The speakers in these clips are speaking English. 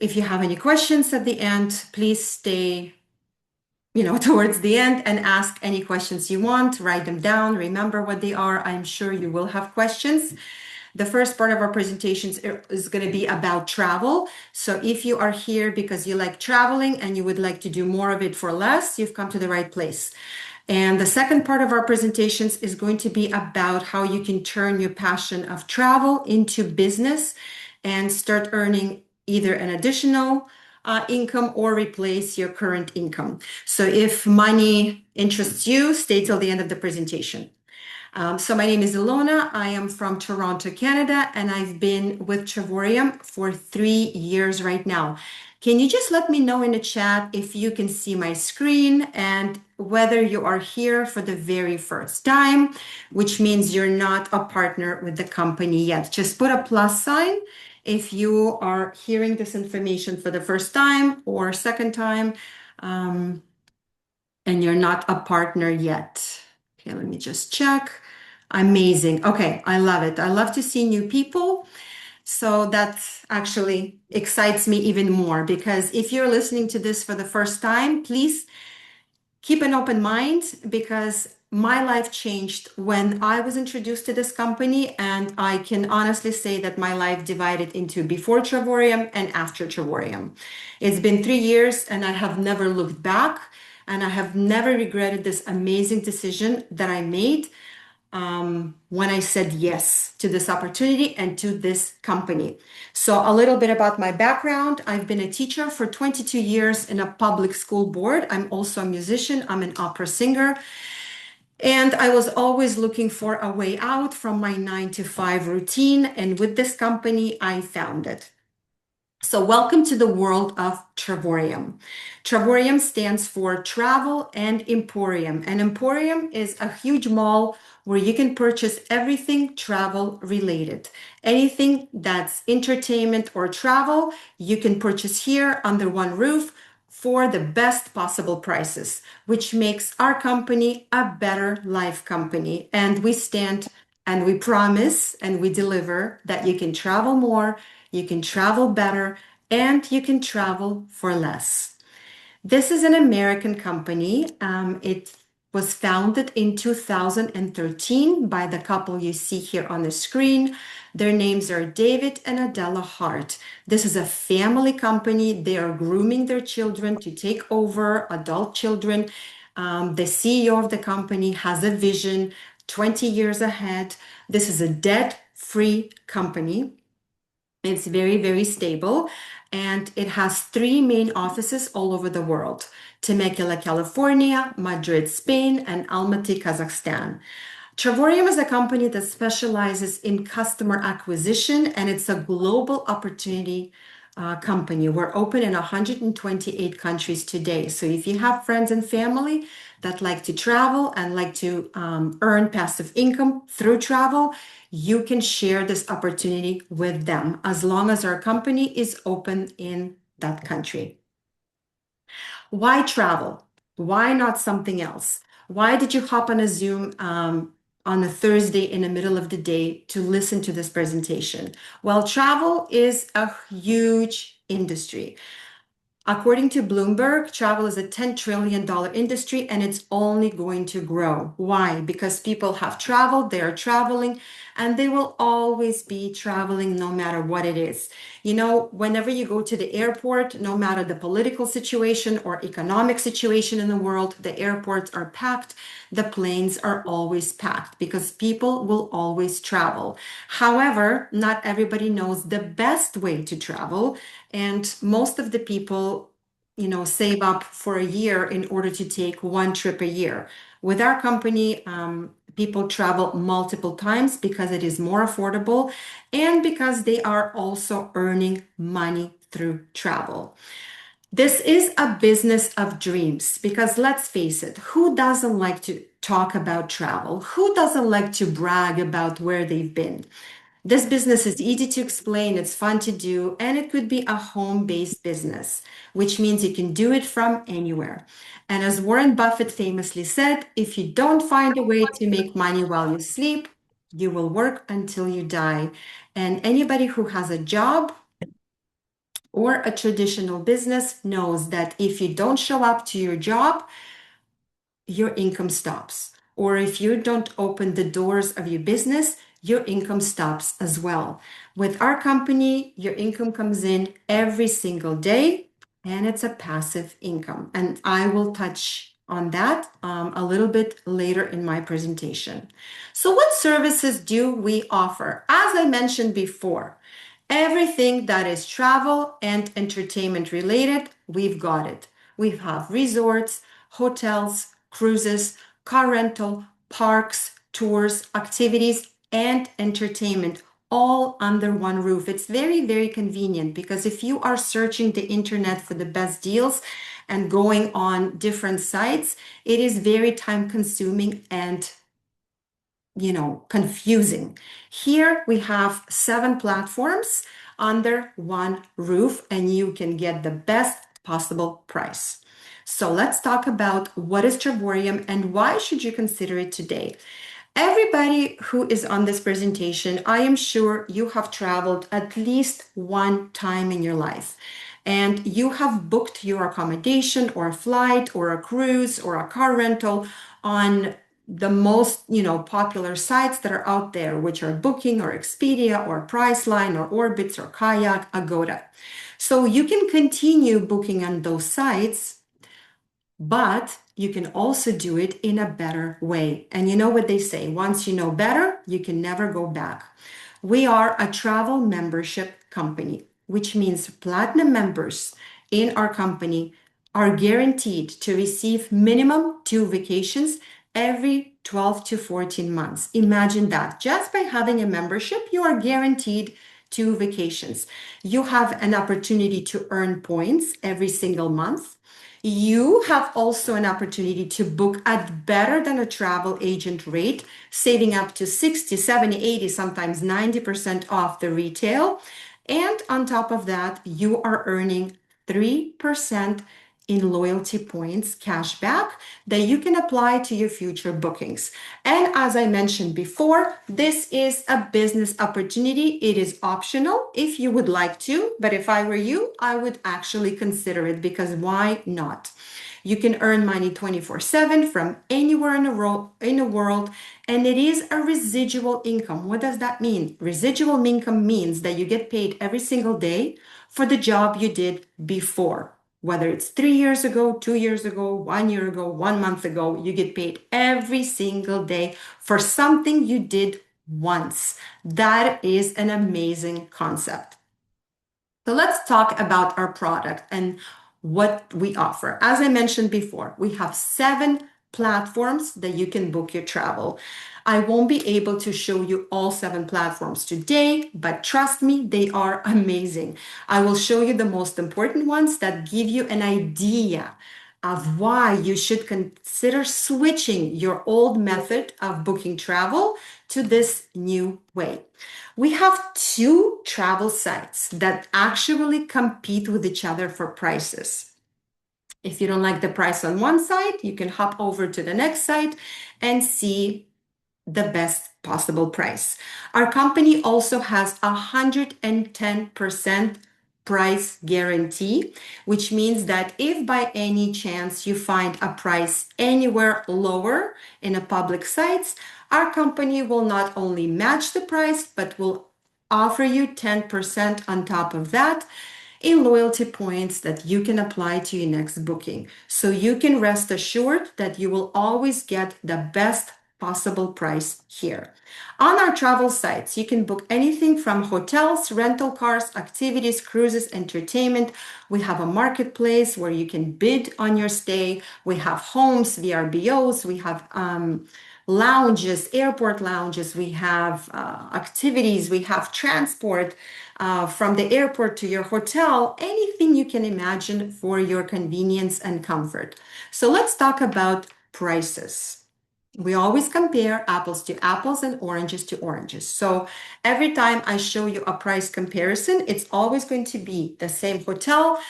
If you have any questions at the end, please stay, towards the end and ask any questions you want. Write them down. Remember what they are. I'm sure you will have questions. The first part of our presentations is going to be about travel. So if you are here because you like traveling and you would like to do more of it for less, you've come to the right place. And the second part of our presentations is going to be about how you can turn your passion of travel into business and start earning either an additional income or replace your current income. So if money interests you, stay till the end of the presentation. So my name is Ilona. I am from Toronto, Canada, and I've been with Travorium for 3 years right now. Can you just let me know in the chat if you can see my screen and whether you are here for the very first time, which means you're not a partner with the company yet. Just put a plus sign if you are hearing this information for the first time or second time, and you're not a partner yet. Okay, let me just check. Amazing. Okay, I love it. I love to see new people. So that actually excites me even more because if you're listening to this for the first time, please keep an open mind because my life changed when I was introduced to this company. And I can honestly say that my life divided into before Travorium and after Travorium. It's been 3 years and I have never looked back and I have never regretted this amazing decision that I made when I said yes to this opportunity and to this company. So a little bit about my background. I've been a teacher for 22 years in a public school board. I'm also a musician. I'm an opera singer. And I was always looking for a way out from my 9 to 5 routine. And with this company, I found it. So welcome to the world of Travorium. Travorium stands for Travel and Emporium. And Emporium is a huge mall where you can purchase everything travel related. Anything that's entertainment or travel, you can purchase here under one roof for the best possible prices, which makes our company a better life company. And we stand and we promise and we deliver that you can travel more, you can travel better, and you can travel for less. This is an American company. It was founded in 2013 by the couple you see here on the screen. Their names are David and Adela Hart. This is a family company. They are grooming their children to take over adult children. The CEO of the company has a vision 20 years ahead. This is a debt-free company. It's very, very stable, and it has 3 main offices all over the world: Temecula, California, Madrid, Spain, and Almaty, Kazakhstan. Travorium is a company that specializes in customer acquisition, and it's a global opportunity company. We're open in 128 countries today. So if you have friends and family that like to travel and like to earn passive income through travel, you can share this opportunity with them as long as our company is open in that country. Why travel? Why not something else? Why did you hop on a Zoom on a Thursday in the middle of the day to listen to this presentation? Well, travel is a huge industry. According to Bloomberg, travel is a $10 trillion industry and it's only going to grow. Why? Because people have traveled, they are traveling, and they will always be traveling no matter what it is. Whenever you go to the airport, no matter the political situation or economic situation in the world, the airports are packed, the planes are always packed because people will always travel. However, not everybody knows the best way to travel, and most of the people save up for a year in order to take one trip a year. With our company, people travel multiple times because it is more affordable and because they are also earning money through travel. This is a business of dreams because let's face it, who doesn't like to talk about travel? Who doesn't like to brag about where they've been? This business is easy to explain, it's fun to do, and it could be a home-based business, which means you can do it from anywhere. And as Warren Buffett famously said, if you don't find a way to make money while you sleep, you will work until you die. And anybody who has a job or a traditional business knows that if you don't show up to your job, your income stops. Or if you don't open the doors of your business, your income stops as well. With our company, your income comes in every single day and it's a passive income. And I will touch on that a little bit later in my presentation. So, what services do we offer? As I mentioned before, everything that is travel and entertainment related, we've got it. We have resorts, hotels, cruises, car rental, parks, tours, activities, and entertainment all under one roof. It's very, very convenient because if you are searching the internet for the best deals and going on different sites, it is very time consuming and confusing. Here we have 7 platforms under one roof and you can get the best possible price. So let's talk about what is Travorium and why should you consider it today. Everybody who is on this presentation, I am sure you have traveled at least one time in your life and you have booked your accommodation or a flight or a cruise or a car rental on the most popular sites that are out there, which are Booking or Expedia or Priceline or Orbitz or Kayak, Agoda. So you can continue booking on those sites, but you can also do it in a better way. And you know what they say, once you know better, you can never go back. We are a travel membership company, which means platinum members in our company are guaranteed to receive minimum 2 vacations every 12 to 14 months. Imagine that. Just by having a membership, you are guaranteed 2 vacations. You have an opportunity to earn points every single month. You have also an opportunity to book at better than a travel agent rate, saving up to 60, 70, 80, sometimes 90% off the retail. And on top of that, you are earning 3% in loyalty points cash back that you can apply to your future bookings. And as I mentioned before, this is a business opportunity. It is optional if you would like to, but if I were you, I would actually consider it because why not? You can earn money 24/7 from anywhere in the world, and it is a residual income. What does that mean? Residual income means that you get paid every single day for the job you did before. Whether it's 3 years ago, 2 years ago, 1 year ago, 1 month ago, you get paid every single day for something you did once. That is an amazing concept. So let's talk about our product and what we offer. As I mentioned before, we have 7 platforms that you can book your travel. I won't be able to show you all 7 platforms today, but trust me, they are amazing. I will show you the most important ones that give you an idea of why you should consider switching your old method of booking travel to this new way. We have 2 travel sites that actually compete with each other for prices. If you don't like the price on one site, you can hop over to the next site and see the best possible price. Our company also has 110% price guarantee, which means that if by any chance you find a price anywhere lower in a public sites, our company will not only match the price, but will offer you 10% on top of that in loyalty points that you can apply to your next booking. So you can rest assured that you will always get the best possible price here. On our travel sites, you can book anything from hotels, rental cars, activities, cruises, entertainment. We have a marketplace where you can bid on your stay. We have homes, VRBOs, we have lounges, airport lounges, we have activities, we have transport from the airport to your hotel, anything you can imagine for your convenience and comfort. So let's talk about prices. We always compare apples to apples and oranges to oranges. So every time I show you a price comparison, it's always going to be the same hotel,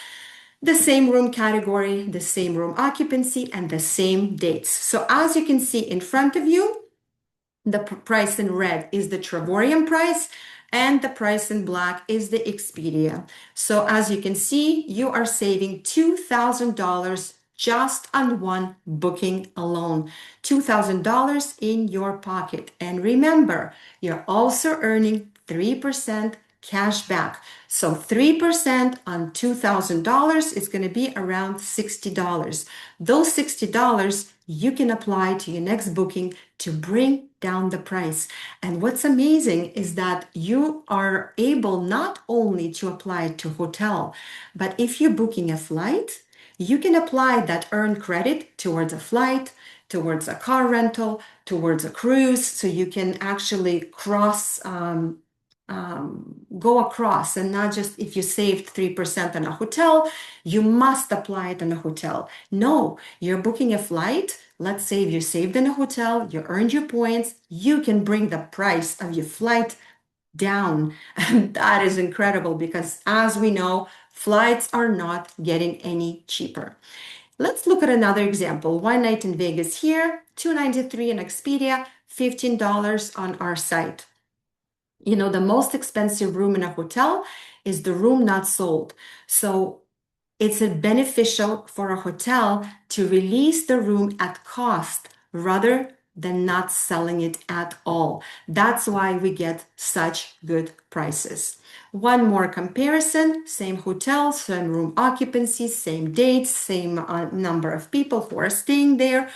the same room category, the same room occupancy, and the same dates. So as you can see in front of you, the price in red is the Travorium price, And the price in black is the Expedia. So as you can see, you are saving $2,000 just on one booking alone. $2,000 in your pocket. And remember, you're also earning 3% cash back. So 3% on $2,000 is going to be around $60. Those $60 you can apply to your next booking to bring down the price. And what's amazing is that you are able not only to apply it to hotel, but if you're booking a flight, you can apply that earned credit towards a flight, towards a car rental, towards a cruise. So you can actually go across, and not just if you saved 3% on a hotel, you must apply it on a hotel. No, you're booking a flight. Let's say if you saved in a hotel, you earned your points, you can bring the price of your flight down. And that is incredible because, as we know, flights are not getting any cheaper. Let's look at another example. One night in Vegas here, $293 in Expedia, $15 on our site. You know, the most expensive room in a hotel is the room not sold. So it's beneficial for a hotel to release the room at cost rather than not selling it at all. That's why we get such good prices. One more comparison, same hotel, same room occupancy, same dates, same number of people who are staying there.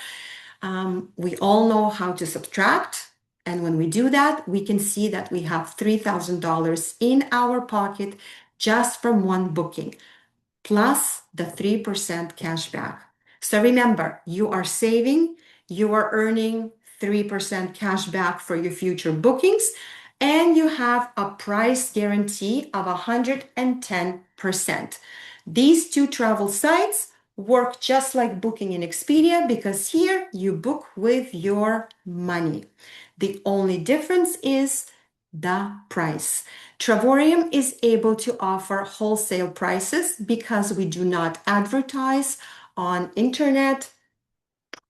We all know how to subtract. And when we do that, we can see that we have $3,000 in our pocket just from one booking, plus the 3% cash back. So remember, you are saving, you are earning 3% cash back for your future bookings, and you have a price guarantee of 110%. These two travel sites work just like booking in Expedia because here you book with your money. The only difference is the price. Travorium is able to offer wholesale prices because we do not advertise on internet,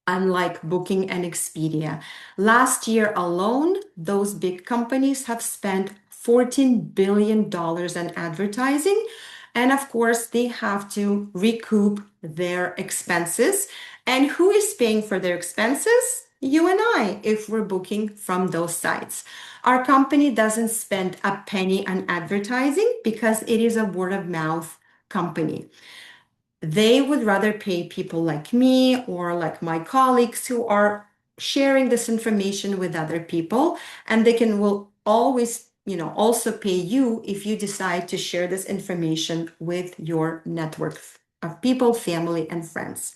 unlike Booking and Expedia. Last year alone, those big companies have spent $14 billion on advertising. And of course, they have to recoup their expenses. And who is paying for their expenses? You and I, if we're booking from those sites. Our company doesn't spend a penny on advertising because it is a word of mouth company. They would rather pay people like me or like my colleagues who are sharing this information with other people, and they will always, also pay you if you decide to share this information with your network of people, family, and friends.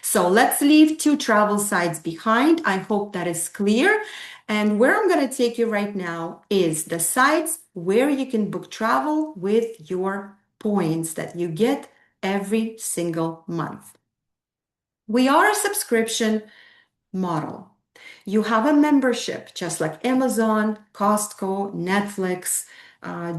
So let's leave two travel sites behind. I hope that is clear. And where I'm going to take you right now is the sites where you can book travel with your points that you get every single month. We are a subscription model. You have a membership, just like Amazon, Costco, Netflix,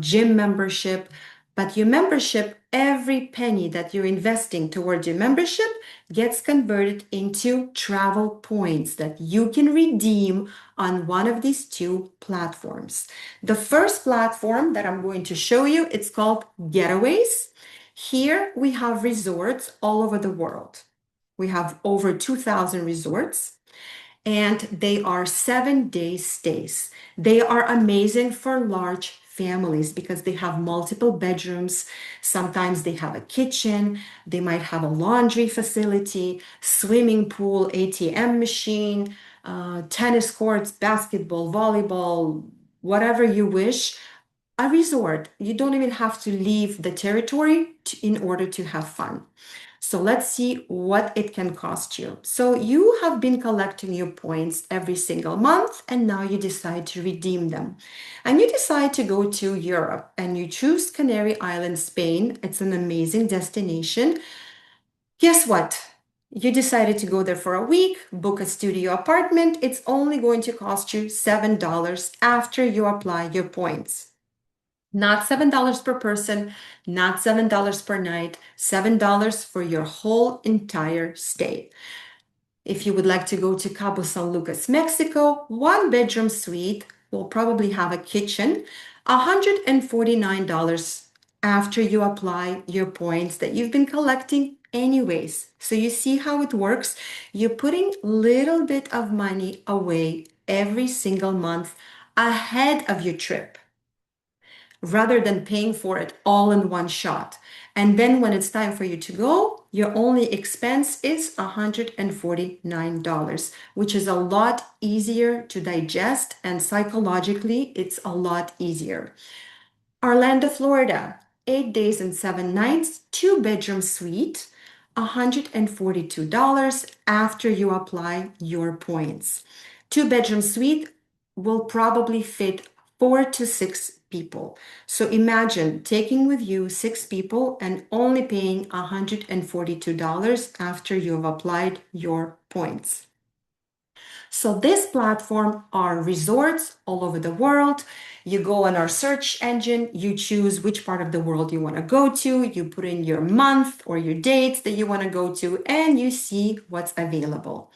gym membership. But your membership, every penny that you're investing towards your membership gets converted into travel points that you can redeem on one of these two platforms. The first platform that I'm going to show you, it's called Getaways. Here we have resorts all over the world. We have over 2,000 resorts, and they are 7-day stays. They are amazing for large families because they have multiple bedrooms. Sometimes they have a kitchen. They might have a laundry facility, swimming pool, ATM machine, tennis courts, basketball, volleyball, whatever you wish. A resort. You don't even have to leave the territory in order to have fun. So let's see what it can cost you. So you have been collecting your points every single month, and now you decide to redeem them. And you decide to go to Europe, and you choose Canary Islands, Spain. It's an amazing destination. Guess what? You decided to go there for a week, book a studio apartment. It's only going to cost you $7 after you apply your points. Not $7 per person, not $7 per night, $7 for your whole entire stay. If you would like to go to Cabo San Lucas, Mexico, one bedroom suite will probably have a kitchen, $149 after you apply your points that you've been collecting anyways. So you see how it works? You're putting little bit of money away every single month ahead of your trip rather than paying for it all in one shot. And then when it's time for you to go, your only expense is $149, which is a lot easier to digest, and psychologically, it's a lot easier. Orlando, Florida, 8 days and 7 nights, two-bedroom suite, $142 after you apply your points. Two-bedroom suite will probably fit 4 to 6 people. So imagine taking with you 6 people and only paying $142 after you have applied your points. So this platform are resorts all over the world. You go on our search engine, you choose which part of the world you want to go to, you put in your month or your dates that you want to go to, and you see what's available.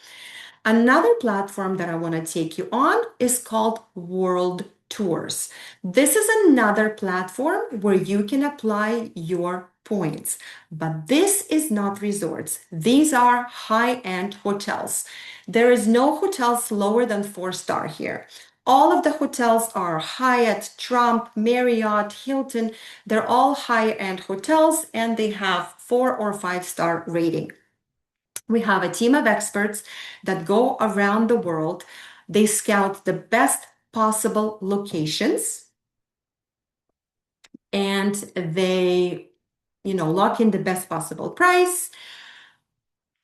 Another platform that I want to take you on is called World Tours. This is another platform where you can apply your points, but this is not resorts. These are high-end hotels. There is no hotels lower than 4-star here. All of the hotels are Hyatt, Trump, Marriott, Hilton. They're all high-end hotels and they have 4 or 5-star rating. We have a team of experts that go around the world. They scout the best possible locations and they, lock in the best possible price.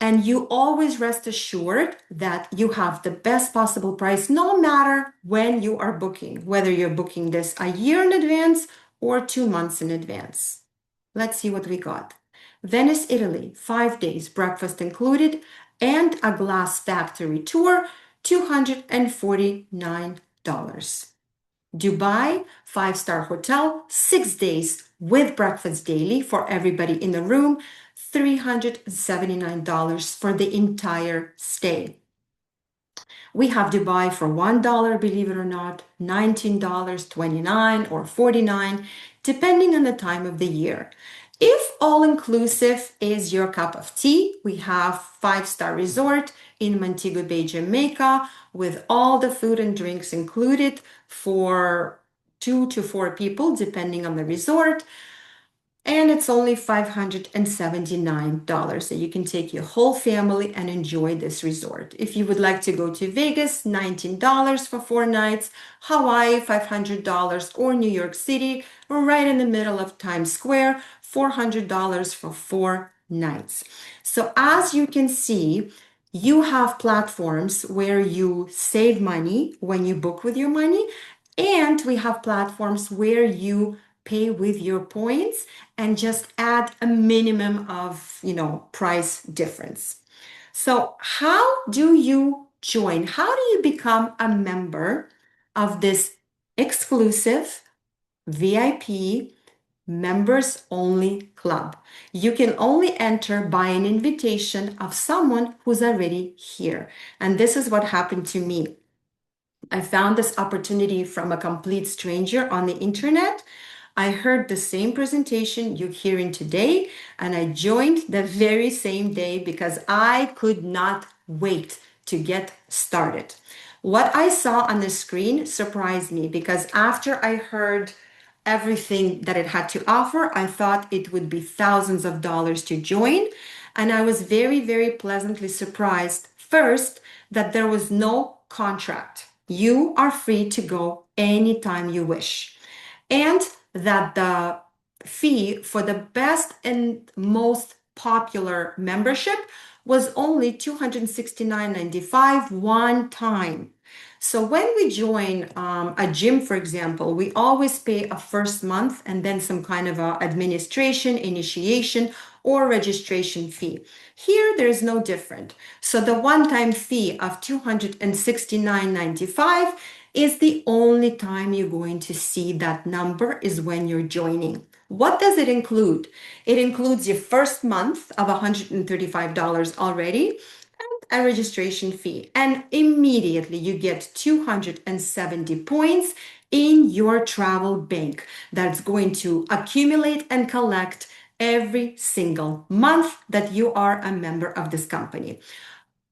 And you always rest assured that you have the best possible price no matter when you are booking, whether you're booking this a year in advance or 2 months in advance. Let's see what we got. Venice, Italy, 5 days, breakfast included, and a glass factory tour, $249. Dubai, 5-star hotel, 6 days with breakfast daily for everybody in the room, $379 for the entire stay. We have Dubai for $1, believe it or not, $19, $29, or $49, depending on the time of the year. If all-inclusive is your cup of tea, we have 5-star resort in Montego Bay, Jamaica, with all the food and drinks included for 2 to 4 people, depending on the resort. And it's only $579. So you can take your whole family and enjoy this resort. If you would like to go to Vegas, $19 for 4 nights, Hawaii, $500, or New York City, right in the middle of Times Square, $400 for 4 nights. So as you can see, you have platforms where you save money when you book with your money, and we have platforms where you pay with your points and just add a minimum of, price difference. So how do you join? How do you become a member of this exclusive VIP members only club? You can only enter by an invitation of someone who's already here. And this is what happened to me. I found this opportunity from a complete stranger on the internet. I heard the same presentation you're hearing today, and I joined the very same day because I could not wait to get started. What I saw on the screen surprised me because after I heard everything that it had to offer, I thought it would be thousands of dollars to join. And I was very, very pleasantly surprised, first, that there was no contract. You are free to go anytime you wish. And that the fee for the best and most popular membership was only $269.95 one time. So when we join a gym, for example, we always pay a first month and then some kind of a administration, initiation, or registration fee. Here, there is no different. So the one-time fee of $269.95 is the only time you're going to see that number is when you're joining. What does it include? It includes your first month of $135 already, a registration fee, and immediately you get 270 points in your travel bank that's going to accumulate and collect every single month that you are a member of this company.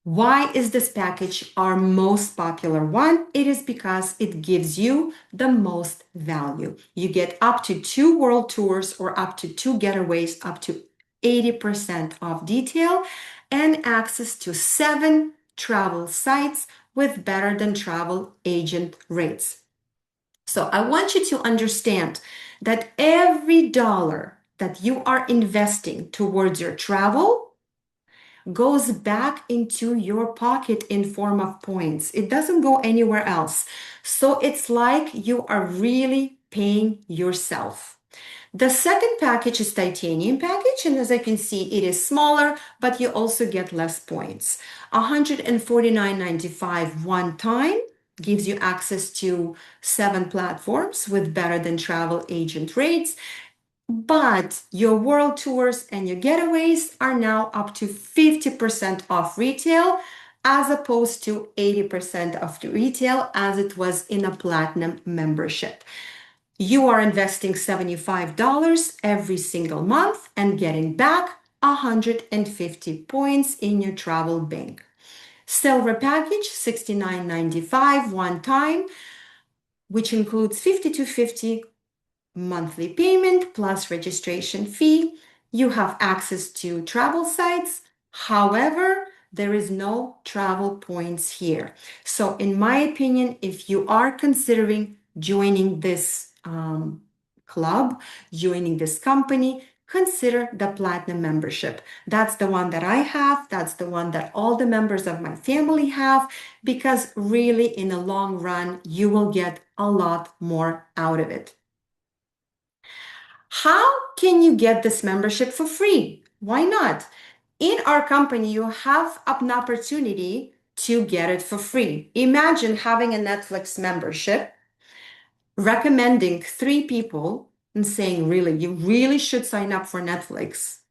Why is this package our most popular one? It is because it gives you the most value. You get up to 2 world tours or up to 2 getaways, up to 80% off detail, and access to 7 travel sites with better than travel agent rates. So I want you to understand that every dollar that you are investing towards your travel goes back into your pocket in form of points. It doesn't go anywhere else. So it's like you are really paying yourself. The second package is titanium package, and as I can see, it is smaller, but you also get less points. 149.95 one time gives you access to 7 platforms with better than travel agent rates. But your world tours and your getaways are now up to 50% off retail as opposed to 80% off the retail as it was in a platinum membership. You are investing $75 every single month and getting back 150 points in your travel bank. Silver package, $69.95 one time, which includes 50 to 50 monthly payment plus registration fee. You have access to travel sites. However, there is no travel points here. So in my opinion, if you are considering joining this club, joining this company, consider the platinum membership. That's the one that I have. That's the one that all the members of my family have, because really in the long run, you will get a lot more out of it. How can you get this membership for free? Why not? In our company, you have an opportunity to get it for free. Imagine having a Netflix membership, recommending 3 people and saying, really, you really should sign up for Netflix.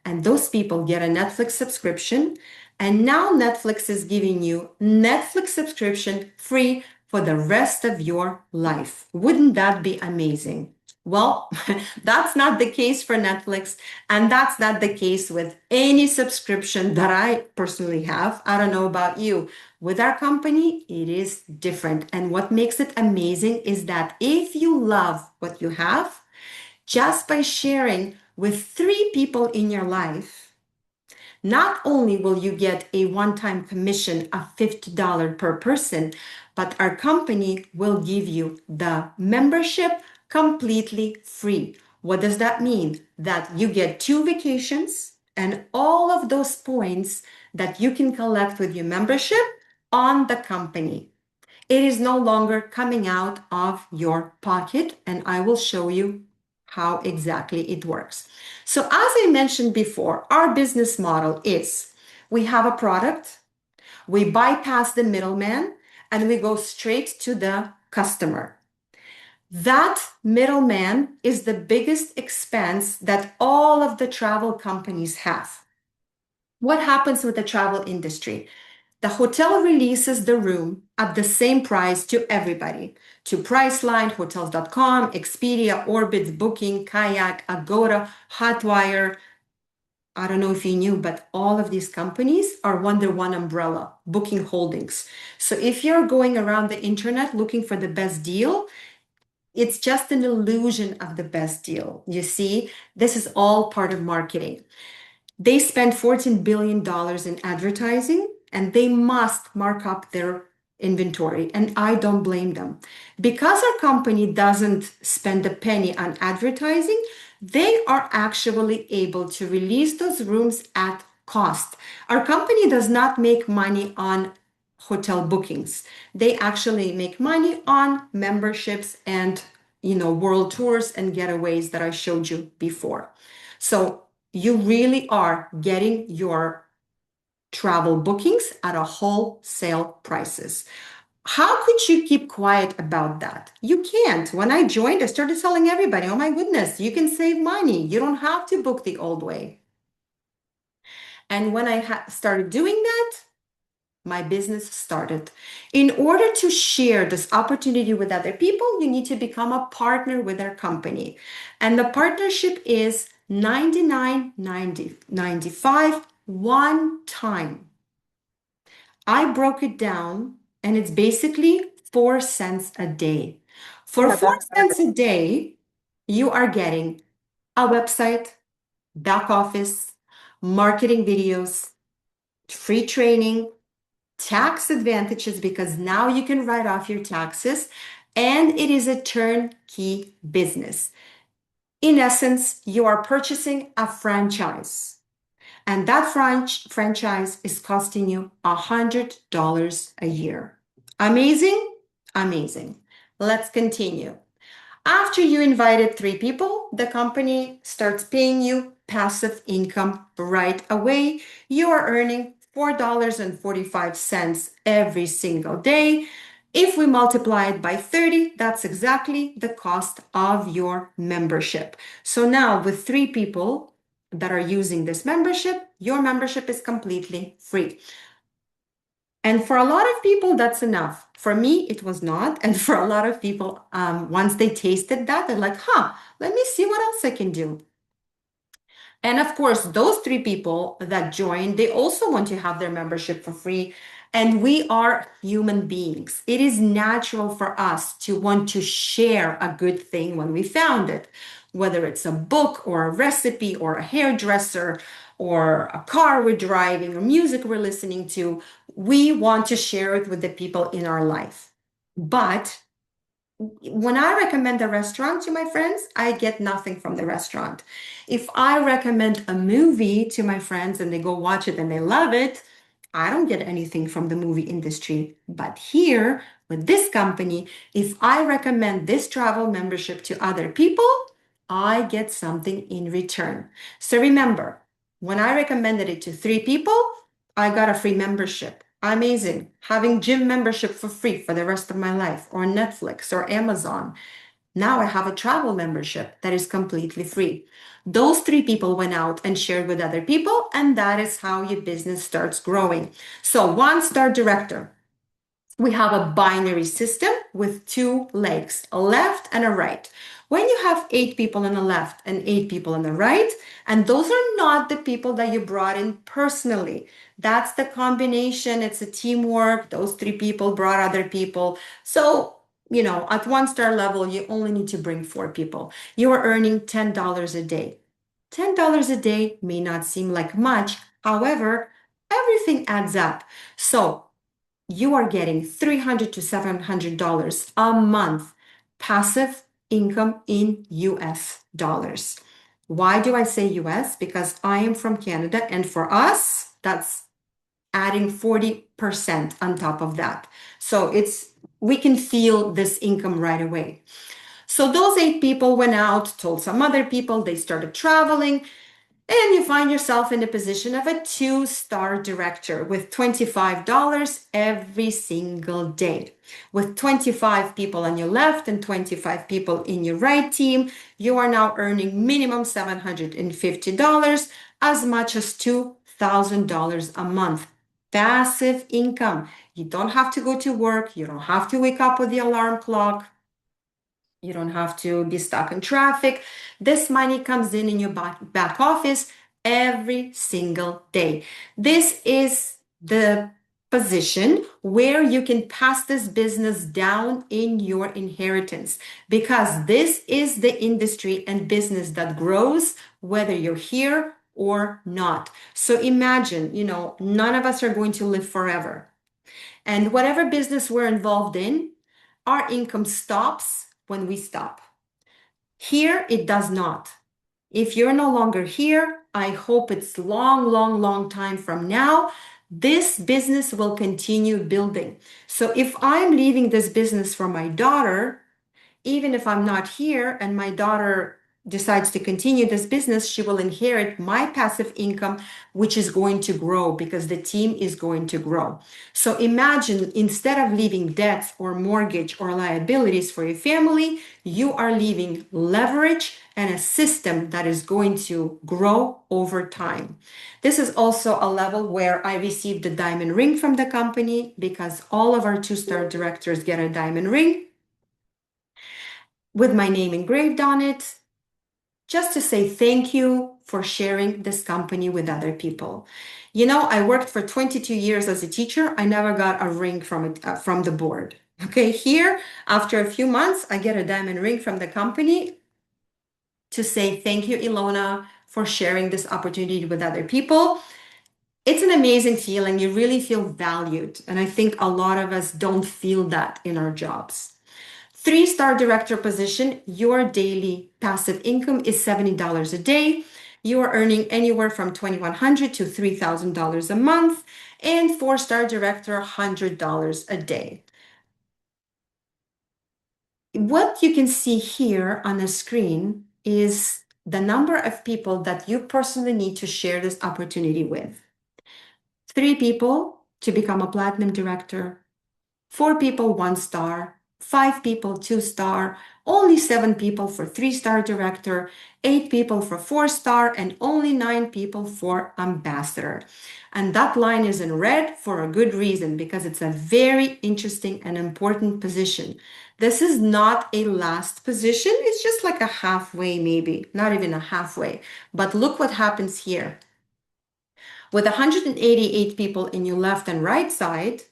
And those people get a Netflix subscription. And now Netflix is giving you Netflix subscription free for the rest of your life. Wouldn't that be amazing? Well, that's not the case for Netflix, and that's not the case with any subscription that I personally have. I don't know about you. With our company, it is different. And what makes it amazing is that if you love what you have, just by sharing with 3 people in your life, not only will you get a one-time commission of $50 per person, but our company will give you the membership completely free. What does that mean? That you get 2 vacations and all of those points that you can collect with your membership on the company. It is no longer coming out of your pocket, and I will show you how exactly it works. So as I mentioned before, our business model is we have a product, we bypass the middleman, and we go straight to the customer. That middleman is the biggest expense that all of the travel companies have. What happens with the travel industry? The hotel releases the room at the same price to everybody, to Priceline, Hotels.com, Expedia, Orbitz, Booking, Kayak, Agoda, Hotwire. I don't know if you knew, but all of these companies are under one umbrella, Booking Holdings. So if you're going around the internet looking for the best deal, it's just an illusion of the best deal. You see, this is all part of marketing. They spend $14 billion in advertising, and they must mark up their inventory, and I don't blame them. Because our company doesn't spend a penny on advertising, they are actually able to release those rooms at cost. Our company does not make money on hotel bookings. They actually make money on memberships and world tours and getaways that I showed you before. So you really are getting your travel bookings at a wholesale prices. How could you keep quiet about that? You can't. When I joined, I started telling everybody, oh my goodness, you can save money. You don't have to book the old way. And when I started doing that, my business started. In order to share this opportunity with other people, you need to become a partner with our company. And the partnership is 99.95 one time. I broke it down and it's basically 4 cents a day. For Yeah, 4 cents a day, you are getting a website, back office, marketing videos, free training, tax advantages because now you can write off your taxes, and it is a turnkey business. In essence, you are purchasing a franchise, and that franchise is costing you $100 a year. Amazing? Amazing. Let's continue. After you invited 3 people, the company starts paying you passive income right away. You are earning $4.45 every single day. If we multiply it by 30, that's exactly the cost of your membership. So now, with 3 people that are using this membership, your membership is completely free. And for a lot of people, that's enough. For me, it was not. And for a lot of people, once they tasted that, they're like, huh, let me see what else I can do. And of course, those 3 people that joined, they also want to have their membership for free. And we are human beings. It is natural for us to want to share a good thing when we found it, whether it's a book or a recipe or a hairdresser or a car we're driving or music we're listening to. We want to share it with the people in our life. But when I recommend a restaurant to my friends, I get nothing from the restaurant. If I recommend a movie to my friends and they go watch it and they love it, I don't get anything from the movie industry. But here with this company, if I recommend this travel membership to other people, I get something in return. So remember, when I recommended it to 3 people, I got a free membership. Amazing. Having gym membership for free for the rest of my life, or Netflix or Amazon. Now I have a travel membership that is completely free. Those 3 people went out and shared with other people, and that is how your business starts growing. So, one star director, we have a binary system with 2 legs, a left and a right. When you have 8 people on the left and 8 people on the right, and those are not the people that you brought in personally, that's the combination. It's a teamwork. Those 3 people brought other people. So, at 1 star level, you only need to bring 4 people. You are earning $10 a day. $10 a day may not seem like much. However, everything adds up. So, you are getting $300 to $700 a month passive income in US dollars. Why do I say US? Because I am from Canada, and for us, that's adding 40% on top of that. So we can feel this income right away. So those 8 people went out, told some other people, they started traveling, and you find yourself in the position of a 2 star director with $25 every single day. With 25 people on your left and 25 people in your right team, you are now earning minimum $750, as much as $2,000 a month. Passive income. You don't have to go to work. You don't have to wake up with the alarm clock. You don't have to be stuck in traffic. This money comes in your back office every single day. This is the position where you can pass this business down in your inheritance, because this is the industry and business that grows whether you're here or not. So imagine, none of us are going to live forever. And whatever business we're involved in, our income stops when we stop. Here, it does not. If you're no longer here, I hope it's long, long, long time from now, this business will continue building. So if I'm leaving this business for my daughter, even if I'm not here and my daughter decides to continue this business, she will inherit my passive income, which is going to grow because the team is going to grow. So imagine, instead of leaving debts or mortgage or liabilities for your family, you are leaving leverage and a system that is going to grow over time. This is also a level where I received the diamond ring from the company because all of our two-star directors get a diamond ring with my name engraved on it, just to say thank you for sharing this company with other people. You know, I worked for 22 years as a teacher. I never got a ring from it, from the board. Okay, here, after a few months, I get a diamond ring from the company to say thank you, Ilona, for sharing this opportunity with other people. It's an amazing feeling. You really feel valued. And I think a lot of us don't feel that in our jobs. Three-star director position, your daily passive income is $70 a day. You are earning anywhere from $2,100 to $3,000 a month. And four-star director, $100 a day. What you can see here on the screen is the number of people that you personally need to share this opportunity with. 3 people to become a platinum director, 4 people 1-star, 5 people 2-star, only 7 people for 3-star director, 8 people for 4-star, and only 9 people for ambassador. And that line is in red for a good reason, because it's a very interesting and important position. This is not a last position. It's just like a halfway, maybe, not even a halfway. But look what happens here. With 188 people in your left and right side,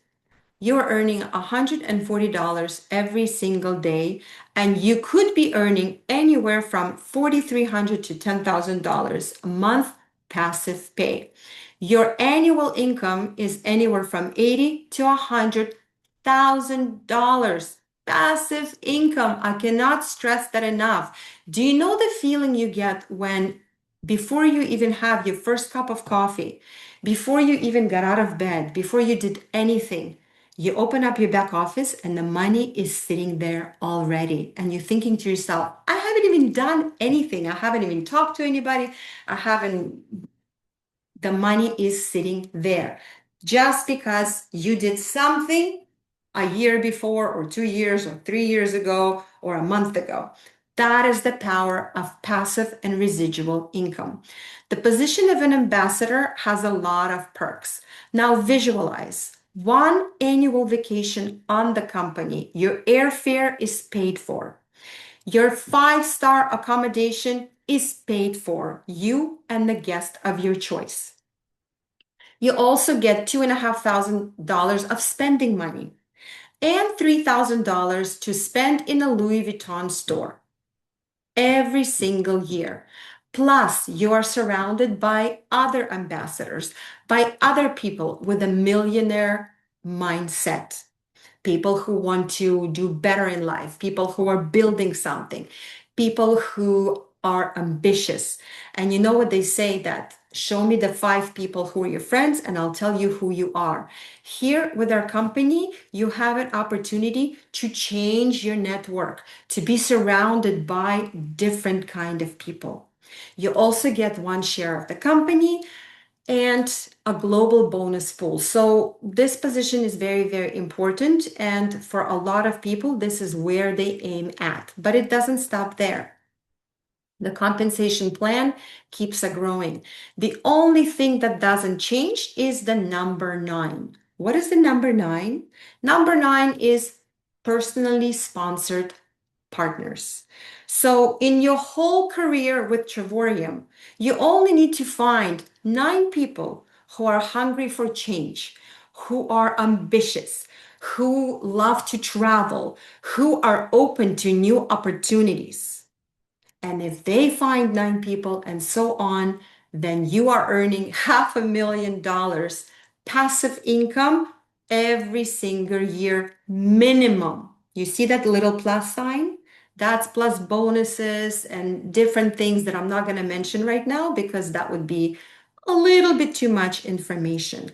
you're earning $140 every single day, and you could be earning anywhere from $4,300 to $10,000 a month passive pay. Your annual income is anywhere from $80,000 to $100,000 passive income. I cannot stress that enough. Do you know the feeling you get when, before you even have your first cup of coffee, before you even got out of bed, before you did anything, you open up your back office and the money is sitting there already. And you're thinking to yourself, I haven't even done anything. I haven't even talked to anybody. The money is sitting there. Just because you did something a year before, or 2 years, or 3 years ago, or a month ago. That is the power of passive and residual income. The position of an ambassador has a lot of perks. Now visualize 1 annual vacation on the company. Your airfare is paid for. Your 5-star accommodation is paid for, you and the guest of your choice. You also get $2,500 of spending money and $3,000 to spend in a Louis Vuitton store every single year. Plus, you are surrounded by other ambassadors, by other people with a millionaire mindset, people who want to do better in life, people who are building something, people who are ambitious. And you know what they say, that show me the 5 people who are your friends and I'll tell you who you are. Here with our company, you have an opportunity to change your network, to be surrounded by different kind of people. You also get 1 share of the company and a global bonus pool. So this position is very, very important. And for a lot of people, this is where they aim at. But it doesn't stop there. The compensation plan keeps growing. The only thing that doesn't change is the number 9. What is the number 9? Number 9 is personally sponsored partners. So in your whole career with Travorium, you only need to find 9 people who are hungry for change, who are ambitious, who love to travel, who are open to new opportunities. And if they find 9 people and so on, then you are earning $500,000 passive income every single year minimum. You see that little plus sign? That's plus bonuses and different things that I'm not going to mention right now because that would be a little bit too much information.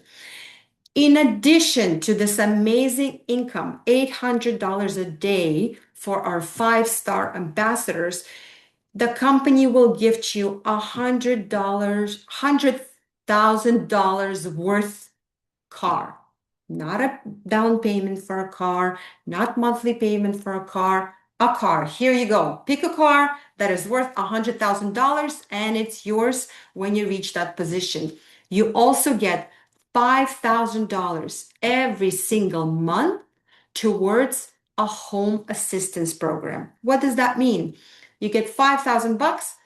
In addition to this amazing income, $800 a day for our 5-star ambassadors, the company will gift you $100,000 worth car. Not a down payment for a car, not monthly payment for a car, a car. Here you go. Pick a car that is worth $100,000 and it's yours when you reach that position. You also get $5,000 every single month towards a home assistance program. What does that mean? You get 5,000 bucks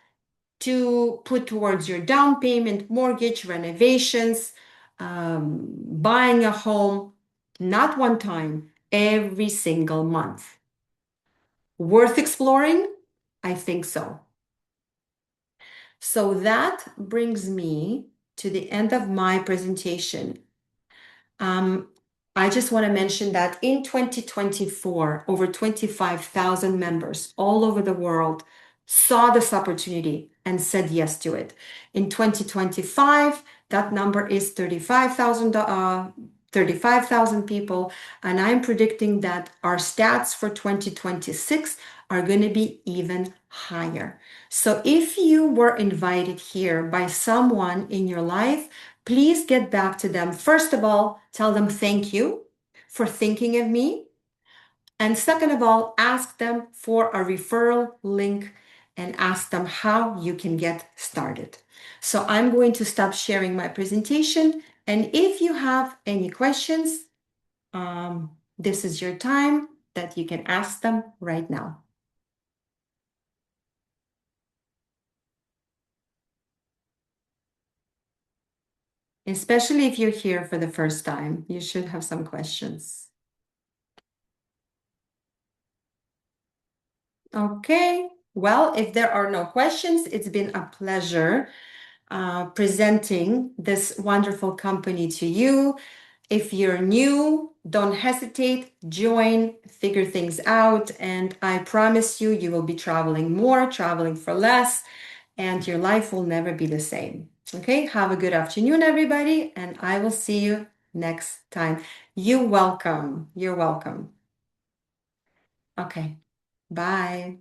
to put towards your down payment, mortgage, renovations, buying a home, not one time, every single month. Worth exploring? I think so. So that brings me to the end of my presentation. Um, I just want to mention that in 2024, over 25,000 members all over the world saw this opportunity and said yes to it. In 2025, that number is 35,000 people, and I'm predicting that our stats for 2026 are going to be even higher. So if you were invited here by someone in your life, please get back to them. First of all, tell them thank you for thinking of me. And second of all, ask them for a referral link and ask them how you can get started. So I'm going to stop sharing my presentation. And if you have any questions, this is your time that you can ask them right now. Especially if you're here for the first time, you should have some questions. Okay, well, if there are no questions, it's been a pleasure presenting this wonderful company to you. If you're new, don't hesitate, join, figure things out, and I promise you, you will be traveling more, traveling for less, and your life will never be the same. Okay, have a good afternoon, everybody, and I will see you next time. You're welcome. You're welcome. Okay, bye.